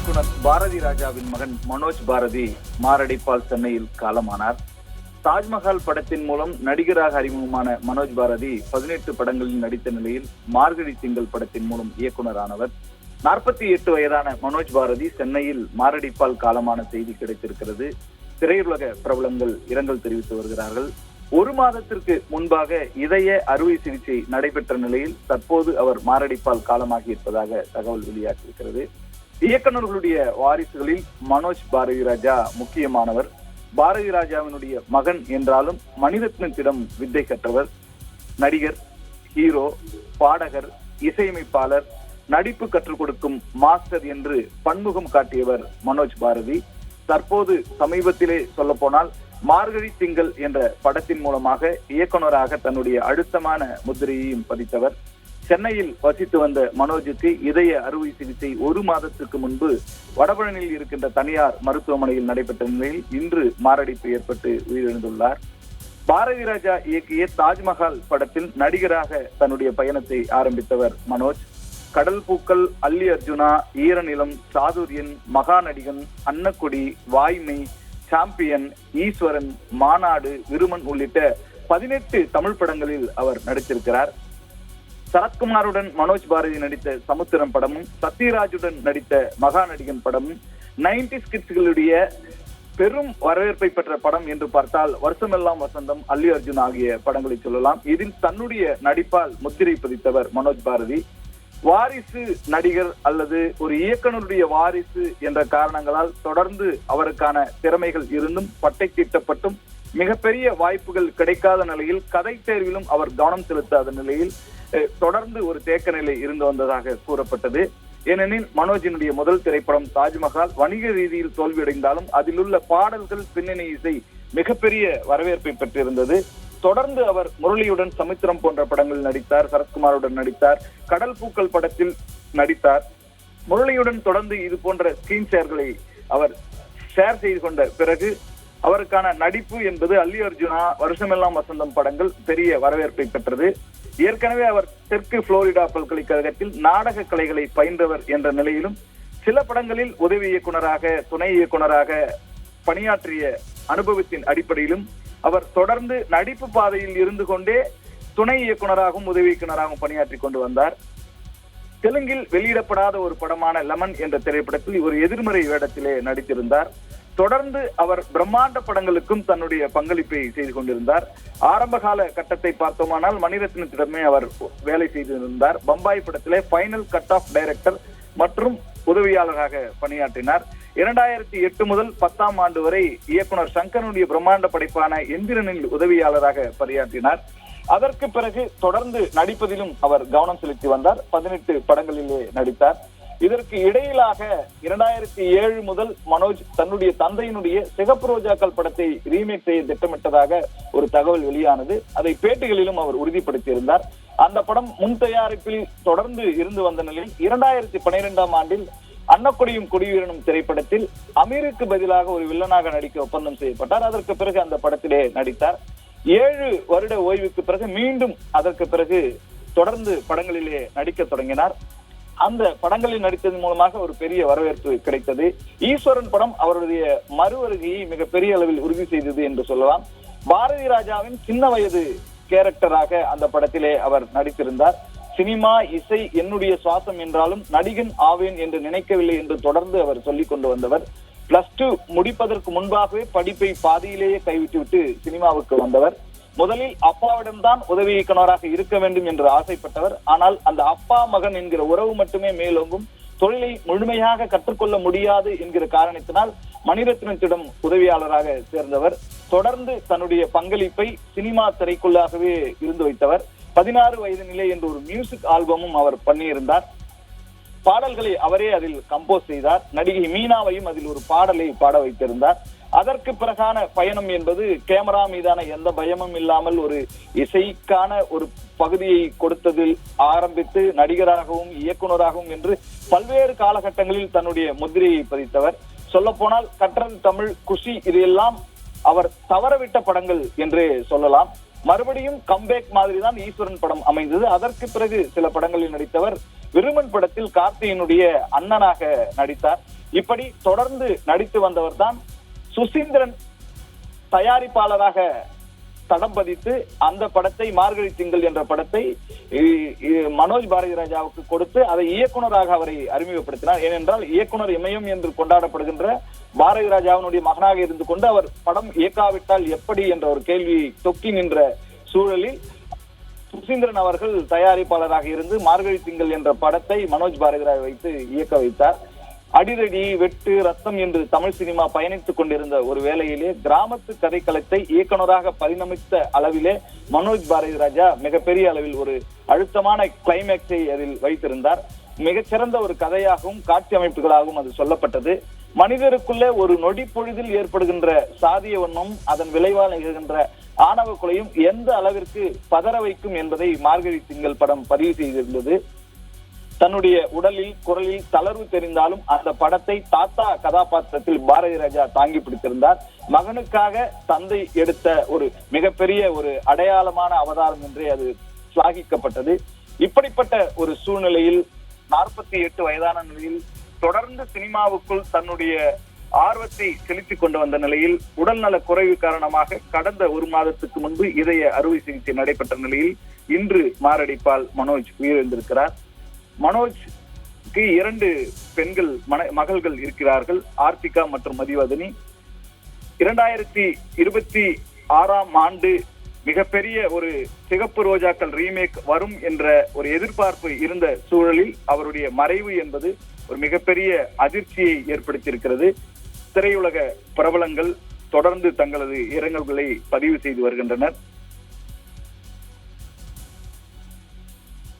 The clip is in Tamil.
இயக்குனர் பாரதி ராஜாவின் மகன் மனோஜ் பாரதி மாரடைப்பால் சென்னையில் காலமானார். தாஜ்மஹால் படத்தின் மூலம் நடிகராக அறிமுகமான மனோஜ் பாரதி 18 படங்களில் நடித்த நிலையில் மார்கழி திங்கள் படத்தின் மூலம் இயக்குனரானவர். 48 வயதான மனோஜ் பாரதி சென்னையில் மாரடைப்பால் காலமான செய்தி கிடைத்திருக்கிறது. திரையுலக பிரபலங்கள் இரங்கல் தெரிவித்து வருகிறார்கள். ஒரு மாதத்திற்கு முன்பாக இதய அறுவை சிகிச்சை நடைபெற்ற நிலையில் தற்போது அவர் மாரடைப்பால் காலமாகி இருப்பதாக தகவல் வெளியாகியிருக்கிறது. இயக்குநர்களுடைய வாரிசுகளில் மனோஜ் பாரதி ராஜா முக்கியமானவர். பாரதி ராஜாவினுடைய மகன் என்றாலும் மணிரத்னத்திடம் வித்தை கற்றவர். நடிகர், ஹீரோ, பாடகர், இசையமைப்பாளர், நடிப்பு கற்றுக் கொடுக்கும் மாஸ்டர் என்று பன்முகம் காட்டியவர் மனோஜ் பாரதி. தற்போது சமீபத்திலே சொல்ல போனால் மார்கழி திங்கள் என்ற படத்தின் மூலமாக இயக்குனராக தன்னுடைய அழுத்தமான முத்திரையையும் பதித்தவர். சென்னையில் வசித்து வந்த மனோஜுக்கு இதய அறுவை சிகிச்சை ஒரு மாதத்துக்கு முன்பு வடபழனியில் இருக்கின்ற தனியார் மருத்துவமனையில் நடைபெற்ற நிலையில் இன்று மாரடைப்பு ஏற்பட்டு உயிரிழந்துள்ளார். பாரதி ராஜா இயக்கிய தாஜ்மஹால் படத்தில் நடிகராக தன்னுடைய பயணத்தை ஆரம்பித்தவர் மனோஜ். கடல் பூக்கள், அல்லி அர்ஜுனா, ஈரநிலம், சாதுரியன், மகாநடிகன், அன்னக்குடி, வாய்மை, சாம்பியன், ஈஸ்வரன், மாநாடு, விருமன் உள்ளிட்ட 18 தமிழ் படங்களில் அவர் நடித்திருக்கிறார். சரத்குமாருடன் மனோஜ் பாரதி நடித்த சமுத்திரம் படமும், சத்யராஜுடன் நடித்த மகாநடிகன் படமும் 90s கிட்ஸ்களுடைய பெரும் வரவேற்பை பெற்ற படம் என்று பார்த்தால் வருஷமெல்லாம் வசந்தம், அல்லி அர்ஜுன் ஆகிய படங்களை சொல்லலாம். இதில் தன்னுடைய நடிப்பால் முத்திரை பதித்தவர் மனோஜ் பாரதி. வாரிசு நடிகர் அல்லது ஒரு இயக்குனருடைய வாரிசு என்ற காரணங்களால் தொடர்ந்து அவருக்கான திறமைகள் இருந்தும் பட்டை தீட்டப்பட்டும் மிகப்பெரிய வாய்ப்புகள் கிடைக்காத நிலையில் கதை தேர்விலும் அவர் கவனம் செலுத்தாத நிலையில் தொடர்ந்து ஒரு தேக்க நிலை இருந்து வந்ததாக கூறப்பட்டது. ஏனெனில் மனோஜினுடைய முதல் திரைப்படம் தாஜ்மஹால் வணிக ரீதியில் தோல்வியடைந்தாலும் அதில் உள்ள பாடல்கள், பின்னணி இசை மிகப்பெரிய வரவேற்பை பெற்றிருந்தது. தொடர்ந்து அவர் முரளியுடன் சமுத்திரம் போன்ற படங்களில் நடித்தார், சரத்குமாருடன் நடித்தார், கடல் பூக்கள் படத்தில் நடித்தார். முரளியுடன் தொடர்ந்து இது போன்ற ஸ்கிரீன் ஷேர்களை அவர் ஷேர் செய்து கொண்ட பிறகு அவருக்கான நடிப்பு என்பது அல்லி அர்ஜுனா, வருஷமெல்லாம் வசந்தம் படங்கள் பெரிய வரவேற்பை பெற்றது. ஏற்கனவே அவர் தெற்கு புளோரிடா பல்கலைக்கழகத்தில் நாடக கலைகளை பயின்றவர் என்ற நிலையிலும் சில படங்களில் உதவி இயக்குனராக, துணை இயக்குனராக பணியாற்றிய அனுபவத்தின் அடிப்படையிலும் அவர் தொடர்ந்து நடிப்பு பாதையில் இருந்து கொண்டே துணை இயக்குனராகவும் உதவி இயக்குனராகவும் பணியாற்றி கொண்டு வந்தார். தெலுங்கில் வெளியிடப்படாத ஒரு படமான லெமன் என்ற திரைப்படத்தில் ஒரு எதிர்மறை வேடத்திலே நடித்திருந்தார். தொடர்ந்து அவர் பிரம்மாண்ட படங்களுக்கும் தன்னுடைய பங்களிப்பை செய்து கொண்டிருந்தார். ஆரம்பகால கட்டத்தை பார்த்தோமானால் மணிரத்னத்திடமே அவர் வேலை செய்திருந்தார். பம்பாய் படத்திலே ஃபைனல் கட் ஆஃப் டைரக்டர் மற்றும் உதவியாளராக பணியாற்றினார். 2008 முதல் 10ஆம் ஆண்டு வரை இயக்குனர் சங்கரனுடைய பிரம்மாண்ட படைப்பான எந்திரனில் உதவியாளராக பணியாற்றினார். அதற்கு பிறகு தொடர்ந்து நடிப்பதிலும் அவர் கவனம் செலுத்தி வந்தார். 18 படங்களிலே நடித்தார். இதற்கு இடையிலாக 2007 முதல் மனோஜ் தன்னுடைய தந்தையினுடைய சிகப்பு ரோஜாக்கள் படத்தை ரீமேக் செய்ய திட்டமிட்டதாக ஒரு தகவல் வெளியானது. அதை பேட்டிகளிலும் அவர் உறுதிப்படுத்தியிருந்தார். அந்த படம் முன் தயாரிப்பில் தொடர்ந்து இருந்து வந்த நிலையில் 2012ஆம் ஆண்டில் அன்னக்குடியும் கொடிவீரனும் திரைப்படத்தில் அமீருக்கு பதிலாக ஒரு வில்லனாக நடிக்க ஒப்பந்தம் செய்யப்பட்டார். அதற்கு பிறகு அந்த படத்திலே நடித்தார். 7 வருட ஓய்வுக்கு பிறகு மீண்டும் அதற்கு பிறகு தொடர்ந்து படங்களிலே நடிக்க தொடங்கினார். அந்த படங்களில் நடித்ததன் மூலமாக ஒரு பெரிய வரவேற்பு கிடைத்தது. ஈஸ்வரன் படம் அவருடைய மறு வருகையை மிகப்பெரிய அளவில் உறுதி செய்தது என்று சொல்லலாம். பாரதி ராஜாவின் சின்ன வயது கேரக்டராக அந்த படத்திலே அவர் நடித்திருந்தார். சினிமா, இசை என்னுடைய சுவாசம் என்றாலும் நடிகன் ஆவேன் என்று நினைக்கவில்லை என்று தொடர்ந்து அவர் சொல்லிக் கொண்டு வந்தவர். +2 முடிப்பதற்கு முன்பாகவே படிப்பை பாதியிலேயே கைவிட்டுவிட்டு சினிமாவுக்கு வந்தவர். முதலில் அப்பாவிடம்தான் உதவி இயக்குனராக இருக்க வேண்டும் என்று ஆசைப்பட்டவர். ஆனால் அந்த அப்பா மகன் என்கிற உறவு மட்டுமே மேலோங்கும், தொழிலை முழுமையாக கற்றுக்கொள்ள முடியாது என்கிற காரணத்தினால் மணிரத்னத்திடம் உதவியாளராக சேர்ந்தவர். தொடர்ந்து தன்னுடைய பங்களிப்பை சினிமா திரைக்குள்ளாகவே இருந்து வைத்தவர். 16 வயது நிலை என்ற ஒரு மியூசிக் ஆல்பமும் அவர் பண்ணியிருந்தார். பாடல்களை அவரே அதில் கம்போஸ் செய்தார். நடிகை மீனாவையும் அதில் ஒரு பாடலை பாட வைத்திருந்தார். அதற்கு பிறகான பயணம் என்பது கேமரா மீதான எந்த பயமும் இல்லாமல் ஒரு இசைக்கான ஒரு பகுதியை கொடுத்ததில் ஆரம்பித்து நடிகராகவும் இயக்குனராகவும் என்று பல்வேறு காலகட்டங்களில் தன்னுடைய முத்திரையை பதித்தவர். சொல்ல போனால் கற்றது தமிழ், குஷி, இதையெல்லாம் அவர் தவறவிட்ட படங்கள் என்றே சொல்லலாம். மறுபடியும் கம்பேக் மாதிரி தான் ஈஸ்வரன் படம் அமைந்தது. அதற்கு பிறகு சில படங்களில் நடித்தவர். விருமன் படத்தில் கார்த்தியினுடைய அண்ணனாக நடித்தார். இப்படி தொடர்ந்து நடித்து வந்தவர் தான் சுசீந்திரன் தயாரிப்பாளராக தடம் பதித்து அந்த படத்தை மார்கழி திங்கள் என்ற படத்தை மனோஜ் பாரதி ராஜாவுக்கு கொடுத்து அதை இயக்குனராக அவரை அறிமுகப்படுத்தினார். ஏனென்றால் இயக்குனர் இமயம் என்று கொண்டாடப்படுகின்ற பாரதி ராஜாவினுடைய மகனாக இருந்து கொண்டு அவர் படம் இயக்காவிட்டால் எப்படி என்ற ஒரு கேள்வி தொக்கி நின்ற சூழலில் சுசீந்திரன் அவர்கள் தயாரிப்பாளராக இருந்து மார்கழி திங்கள் என்ற படத்தை மனோஜ் பாரதி ராஜா வைத்து இயக்க வைத்தார். அடிதடி, வெட்டு, ரத்தம் என்று தமிழ் சினிமா பயணித்துக் கொண்டிருந்த ஒரு வேளையிலே கிராமத்து கதைக்களத்தை இயக்குனராக பரிணமித்த அளவிலே மனோஜ் பாரதி ராஜா மிகப்பெரிய அளவில் ஒரு அழுத்தமான கிளைமேக்ஸை அதில் வைத்திருந்தார். மிகச்சிறந்த ஒரு கதையாகவும் காட்சி அமைப்புகளாகவும் அது சொல்லப்பட்டது. மனிதருக்குள்ளே ஒரு நொடி பொழுதில் ஏற்படுகின்ற சாதிய வன்மம், அதன் விளைவால் நிகழ்கின்ற ஆணவ கொலையும் எந்த அளவிற்கு பதற வைக்கும் என்பதை மார்கழி திங்கள் படம் பதிவு செய்திருந்தது. தன்னுடைய உடலில் குரலில் தளர்வு தெரிந்தாலும் அந்த படத்தை தாத்தா கதாபாத்திரத்தில் பாரதி ராஜா தாங்கி பிடித்திருந்தார். மகனுக்காக தந்தை எடுத்த ஒரு மிகப்பெரிய ஒரு அடையாளமான அவதாரம் என்றே அது சிலாகிக்கப்பட்டது. இப்படிப்பட்ட ஒரு சூழ்நிலையில் 48 வயதான நிலையில் தொடர்ந்து சினிமாவுக்குள் தன்னுடைய ஆர்வத்தை செலுத்திக் கொண்டு வந்த நிலையில் உடல்நல குறைவு காரணமாக கடந்த ஒரு மாதத்துக்கு முன்பு இதய அறுவை சிகிச்சை நடைபெற்ற நிலையில் இன்று மாரடைப்பால் மனோஜ் உயிரிழந்திருக்கிறார். மனோஜ்க்கு 2 பெண்கள் மகள்கள் இருக்கிறார்கள், ஆர்த்திகா மற்றும் மதிவதனி. 2026ஆம் ஆண்டு மிகப்பெரிய ஒரு சிகப்பு ரோஜாக்கள் ரீமேக் வரும் என்ற ஒரு எதிர்பார்ப்பு இருந்த சூழலில் அவருடைய மறைவு என்பது ஒரு மிகப்பெரிய அதிர்ச்சியை ஏற்படுத்தியிருக்கிறது. திரையுலக பிரபலங்கள் தொடர்ந்து தங்களது இரங்கல்களை பதிவு செய்து வருகின்றனர்.